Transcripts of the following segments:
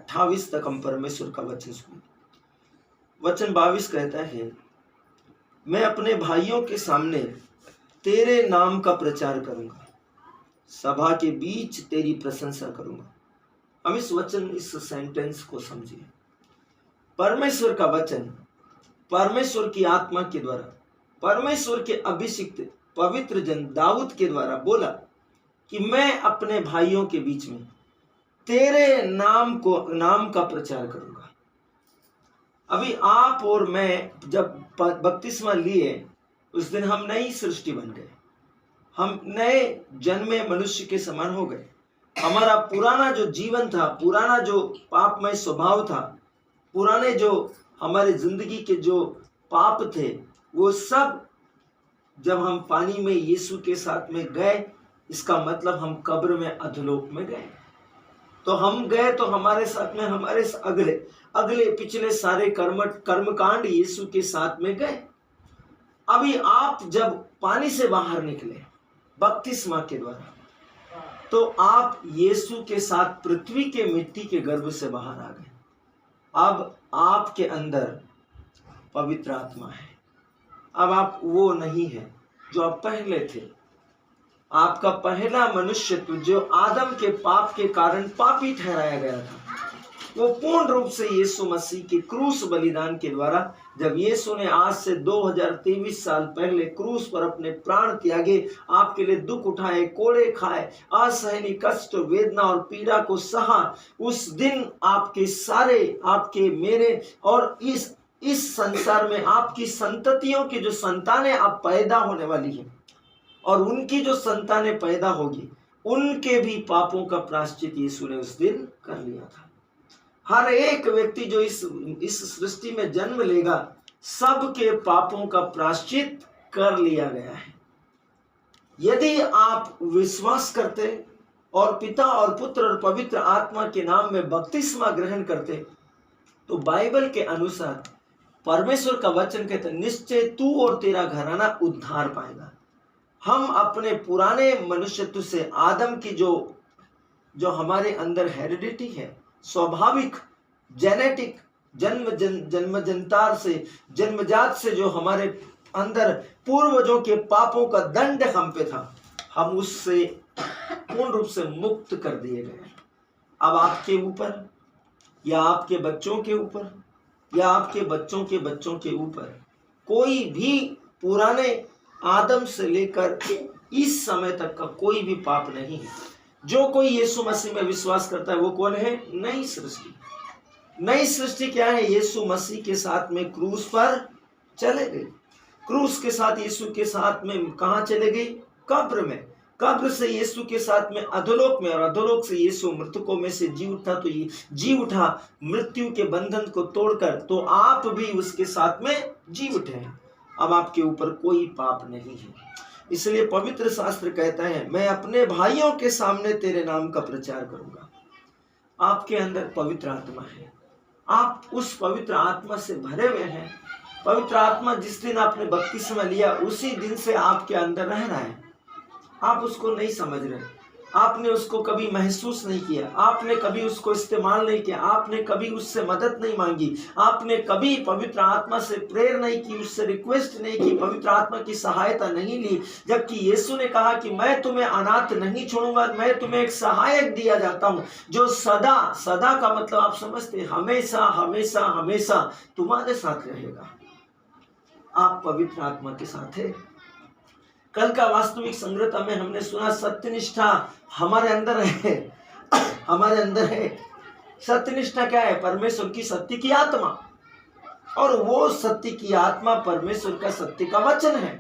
28 तक हम परमेश्वर का वचन सुने। वचन 22 कहता है, मैं अपने भाइयों के सामने तेरे नाम का प्रचार करूंगा, सभा के बीच तेरी प्रशंसा करूंगा। हम इस सेंटेंस को समझिए। परमेश्वर का वचन परमेश्वर की आत्मा के द्वारा परमेश्वर के अभिषिक्त पवित्र जन दाऊद के द्वारा बोला कि मैं अपने भाइयों के बीच में तेरे नाम का प्रचार करूंगा। अभी आप और मैं जब बपतिस्मा लिए उस दिन हम नई सृष्टि बन गए, हम नए जन्मे मनुष्य के समान हो गए। हमारा पुराना जो जीवन था, पुराना जो पापमय स्वभाव था, पुराने जो हमारे जिंदगी के जो पाप थे, वो सब जब हम पानी में यीशु के साथ में गए, इसका मतलब हम कब्र में अधोलोक में गए। तो हम गए तो हमारे साथ में हमारे अगले पिछले सारे कर्मकांड यीशु के साथ में गए। अभी आप जब पानी से बाहर निकले बपतिस्मा के द्वारा, तो आप यीशु के साथ पृथ्वी के मिट्टी के गर्भ से बाहर आ गए। अब आपके अंदर पवित्र आत्मा है। अब आप वो नहीं है जो आप पहले थे। आपका पहला मनुष्यत्व जो आदम के पाप के कारण पापी ठहराया गया था, वो पूर्ण रूप से यीशु मसीह के क्रूस बलिदान के द्वारा, जब यीशु ने आज से 2023 साल पहले क्रूस पर अपने प्राण त्यागे, आपके लिए दुख उठाए, कोड़े खाए, असहनीय कष्ट, वेदना और पीड़ा को सहा, उस दिन आपके सारे, आपके मेरे और इस संसार में आपकी संततियों की जो संतानें आप पैदा होने वाली हैं और उनकी जो संतानें पैदा होगी, उनके भी पापों का प्रायश्चित यीशु ने उस दिन कर लिया था। हर एक व्यक्ति जो इस सृष्टि में जन्म लेगा, सबके पापों का प्रायश्चित कर लिया गया है। यदि आप विश्वास करते और पिता और पुत्र और पवित्र आत्मा के नाम में बपतिस्मा ग्रहण करते, तो बाइबल के अनुसार परमेश्वर का वचन कहता है, निश्चय तू और तेरा घराना उद्धार पाएगा। हम अपने पुराने मनुष्यत्व से, आदम की जो हमारे अंदर हेरिडिटी है, स्वाभाविक जेनेटिक जन्मजनतार से, जन्मजात से जो हमारे अंदर पूर्वजों के पापों का दंड हम पे था, हम उससे पूर्ण रूप से मुक्त कर दिए गए। अब आपके ऊपर या आपके बच्चों के ऊपर या आपके बच्चों के बच्चों के ऊपर कोई भी पुराने आदम से लेकर इस समय तक का कोई भी पाप नहीं है। जो कोई यीशु मसीह में विश्वास करता है वो कौन है? नई सृष्टि। नई सृष्टि क्या है? यीशु मसीह के साथ में क्रूस पर चले गए। क्रूस के साथ यीशु के साथ में कहां चले गई? कब्र में। कब्र से यीशु के साथ में अधोलोक में, और अधोलोक से यीशु मृतकों में से जी उठा, तो ये जी उठा मृत्यु के बंधन को तोड़कर, तो आप भी उसके साथ में जी उठे हैं। अब आपके ऊपर कोई पाप नहीं है। इसलिए पवित्र शास्त्र कहता है, मैं अपने भाइयों के सामने तेरे नाम का प्रचार करूंगा। आपके अंदर पवित्र आत्मा है, आप उस पवित्र आत्मा से भरे हुए हैं। पवित्र आत्मा जिस दिन आपने बपतिस्मा लिया उसी दिन से आपके अंदर रह रहा है। आप उसको नहीं समझ रहे, आपने उसको कभी महसूस नहीं किया, आपने कभी उसको इस्तेमाल नहीं किया, आपने कभी उससे मदद नहीं मांगी, आपने कभी पवित्र आत्मा से प्रेयर नहीं की, उससे रिक्वेस्ट नहीं की, पवित्र आत्मा की सहायता नहीं ली। जबकि यीशु ने कहा कि मैं तुम्हें अनाथ नहीं छोड़ूंगा, मैं तुम्हें एक सहायक दिया जाता हूं जो सदा, सदा का मतलब आप समझते, हमेशा हमेशा हमेशा तुम्हारे साथ रहेगा। आप पवित्र आत्मा के साथ है। कल का वास्तविक संग्रहता में हमने सुना सत्यनिष्ठा हमारे अंदर है, हमारे अंदर है। सत्यनिष्ठा क्या है? परमेश्वर की सत्य की आत्मा, और वो सत्य की आत्मा परमेश्वर का सत्य का वचन है।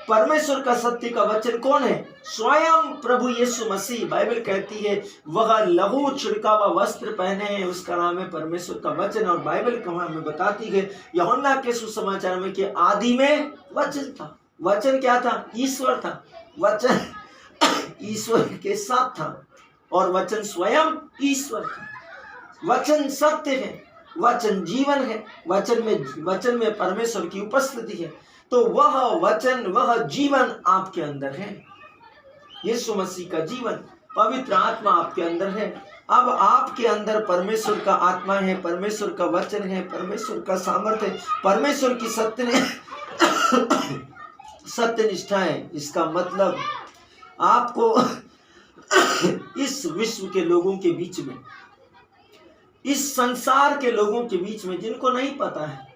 परमेश्वर का सत्य का वचन कौन है? स्वयं प्रभु यीशु मसीह। बाइबल कहती है वह लहू छिड़का हुआ वस्त्र पहने हैं, उसका नाम है परमेश्वर का वचन। और बाइबल हमें बताती है यूहन्ना के सुसमाचार में कि आदि में वचन था। वचन क्या था? ईश्वर था। वचन ईश्वर के साथ था और वचन स्वयं ईश्वर था। वचन सत्य है, वचन जीवन है, वचन में परमेश्वर की उपस्थिति है। तो वह वचन, वह जीवन आपके अंदर है। यीशु मसीह का जीवन, पवित्र आत्मा आपके अंदर है। अब आपके अंदर परमेश्वर का आत्मा है, परमेश्वर का वचन है, परमेश्वर का सामर्थ्य है, परमेश्वर की सत्य निष्ठा है। इसका मतलब आपको इस विश्व के लोगों के बीच में, इस संसार के लोगों के बीच में, जिनको नहीं पता है,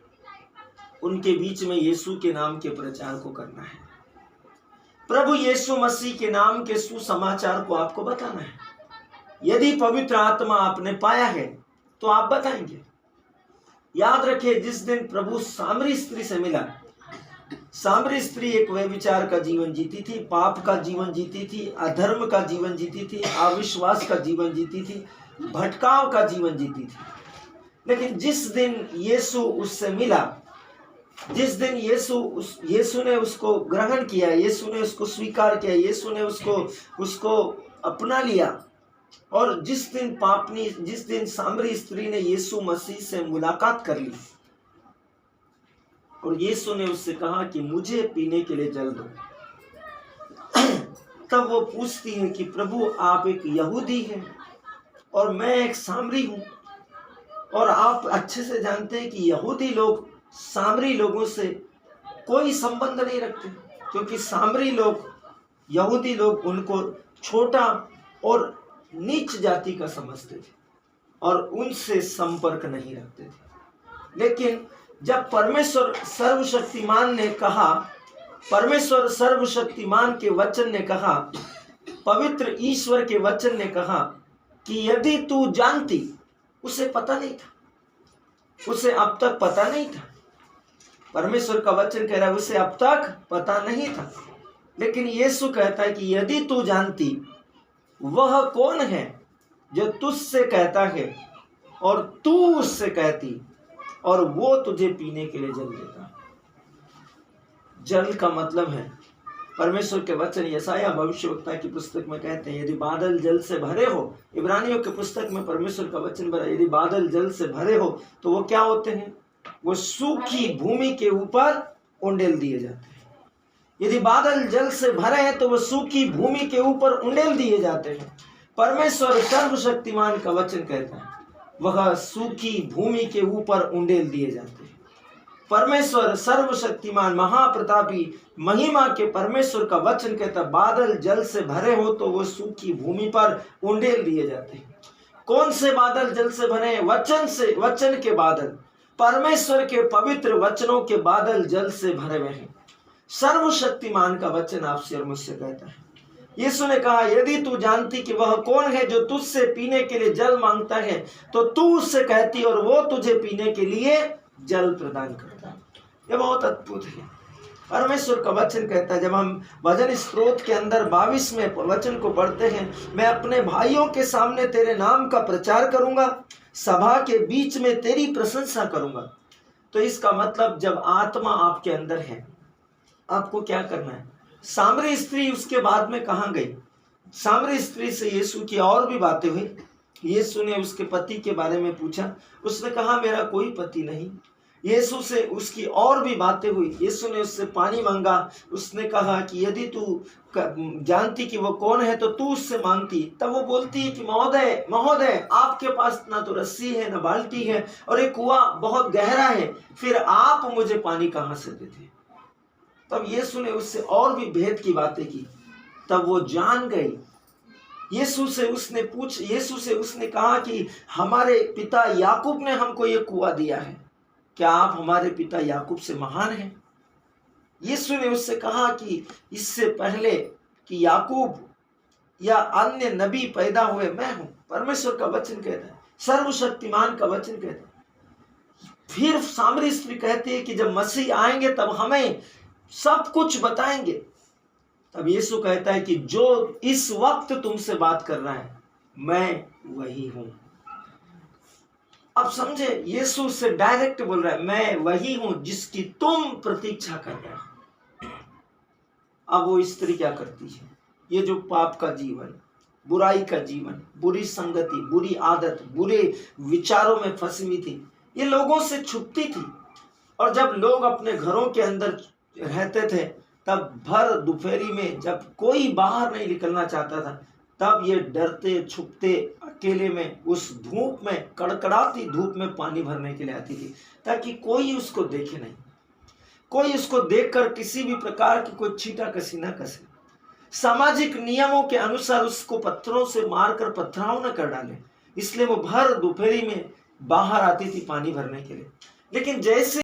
उनके बीच में यीशु के नाम के प्रचार को करना है। प्रभु यीशु मसीह के नाम के सुसमाचार को आपको बताना है। यदि पवित्र आत्मा आपने पाया है तो आप बताएंगे। याद रखिए, जिस दिन प्रभु सामरी स्त्री से मिला, सामरी स्त्री एक व्यभिचार का जीवन जीती थी, पाप का जीवन जीती थी, अधर्म का जीवन जीती थी, अविश्वास का जीवन जीती थी, भटकाव का जीवन जीती थी। लेकिन जिस दिन यीशु उससे मिला, जिस दिन यीशु ने उसको ग्रहण किया, यीशु ने उसको स्वीकार किया, यीशु ने उसको अपना लिया, और जिस दिन सामरी स्त्री ने यीशु मसीह से मुलाकात कर ली और यीशु ने उससे कहा कि मुझे पीने के लिए जल दो, तब वो पूछती है कि प्रभु, आप एक यहूदी हैं और मैं एक सामरी हूं, और आप अच्छे से जानते हैं कि यहूदी लोग सामरी लोगों से कोई संबंध नहीं रखते, क्योंकि सामरी लोग, यहूदी लोग उनको छोटा और नीच जाति का समझते थे और उनसे संपर्क नहीं रखते थे। लेकिन जब परमेश्वर सर्वशक्तिमान ने कहा, परमेश्वर सर्वशक्तिमान के वचन ने कहा, पवित्र ईश्वर के वचन ने कहा कि यदि तू जानती, उसे पता नहीं था, उसे अब तक पता नहीं था। परमेश्वर का वचन कह रहा है उसे अब तक पता नहीं था, लेकिन यीशु कहता है कि यदि तू जानती वह कौन है जो तुझसे कहता है और तू उससे कहती और वो तुझे पीने के लिए जल देता। जल का मतलब है, परमेश्वर के वचन यशायाह भविष्यवक्ता की पुस्तक में कहते हैं, यदि बादल जल से भरे हो, इब्रानियों की पुस्तक में परमेश्वर का वचन भरा, यदि बादल जल से भरे हो तो वो क्या होते हैं? वो सूखी भूमि के ऊपर उंडेल दिए जाते हैं। यदि बादल जल से भरे हैं तो वो सूखी भूमि के ऊपर उंडेल दिए जाते हैं। परमेश्वर सर्वशक्तिमान का वचन कहता है वह सूखी भूमि के ऊपर उंडेल दिए जाते हैं। परमेश्वर सर्वशक्तिमान महाप्रतापी महिमा के परमेश्वर का वचन कहता है बादल जल से भरे हो तो वो सूखी भूमि पर उंडेल दिए जाते हैं। कौन से बादल जल से भरे? वचन से, वचन के बादल, परमेश्वर के पवित्र वचनों के बादल जल से भरे हुए हैं। सर्वशक्तिमान का वचन आपसे और मुझसे कहता है। यीशु ने कहा यदि तू जानती कि वह कौन है जो तुझसे पीने के लिए जल मांगता है तो तू उससे कहती और वो तुझे पीने के लिए जल प्रदान करता। यह बहुत अद्भुत है। परमेश्वर का वचन कहता है, जब हम भजन स्त्रोत के अंदर 22वें वचन को पढ़ते हैं, मैं अपने भाइयों के सामने तेरे नाम का प्रचार करूंगा, सभा के बीच में तेरी प्रशंसा करूंगा। तो इसका मतलब जब आत्मा आपके अंदर है, आपको क्या करना है? सामरी स्त्री उसके बाद में कहाँ गई? सामरी स्त्री से यीशु की और भी बातें हुई। यीशु ने उसके पति के बारे में पूछा, उसने कहा मेरा कोई पति नहीं। यीशु से उसकी और भी बातें हुई। यीशु ने उससे पानी मांगा, उसने कहा कि यदि तू जानती कि वो कौन है तो तू उससे मांगती। तब वो बोलती है कि महोदय महोदय, आपके पास ना तो रस्सी है ना बाल्टी है और एक कुआं बहुत गहरा है, फिर आप मुझे पानी कहाँ से देते? तब यीशु ने उससे और भी भेद की बातें की। तब वो जान गई। यीशु से उसने कहा कि हमारे पिता याकूब ने हमको ये कुआं दिया है, क्या आप हमारे पिता याकूब से महान हैं? यीशु ने उससे कहा कि इससे पहले कि याकूब या अन्य नबी पैदा हुए मैं हूं। परमेश्वर का वचन कहता है, सर्वशक्तिमान का वचन कहता है। फिर सामरी स्त्री कहती है कि जब मसीह आएंगे तब हमें सब कुछ बताएंगे। तब यीशु कहता है कि जो इस वक्त तुमसे बात कर रहा है मैं वही हूं। अब समझे, यीशु से डायरेक्ट बोल रहा है मैं वही हूं जिसकी तुम प्रतीक्षा कर रहे हो। अब वो स्त्री क्या करती है? ये जो पाप का जीवन, बुराई का जीवन, बुरी संगति, बुरी आदत, बुरे विचारों में फंसी हुई थी, ये लोगों से छुपती थी। और जब लोग अपने घरों के अंदर रहते थे तब भर दोपहरी में जब कोई बाहर नहीं निकलना चाहता था, तब ये डरते छुपते केले में उस धूप में, कड़कड़ाती धूप में पानी भरने के लिए आती थी, ताकि कोई उसको देखे नहीं, कोई उसको देखकर किसी भी प्रकार की कोई छींटाकशी न कसे, सामाजिक नियमों के अनुसार उसको पत्थरों से मारकर पथराव न कर डाले। इसलिए वो भर दोपहरी में बाहर आती थी पानी भरने के लिए। लेकिन जैसे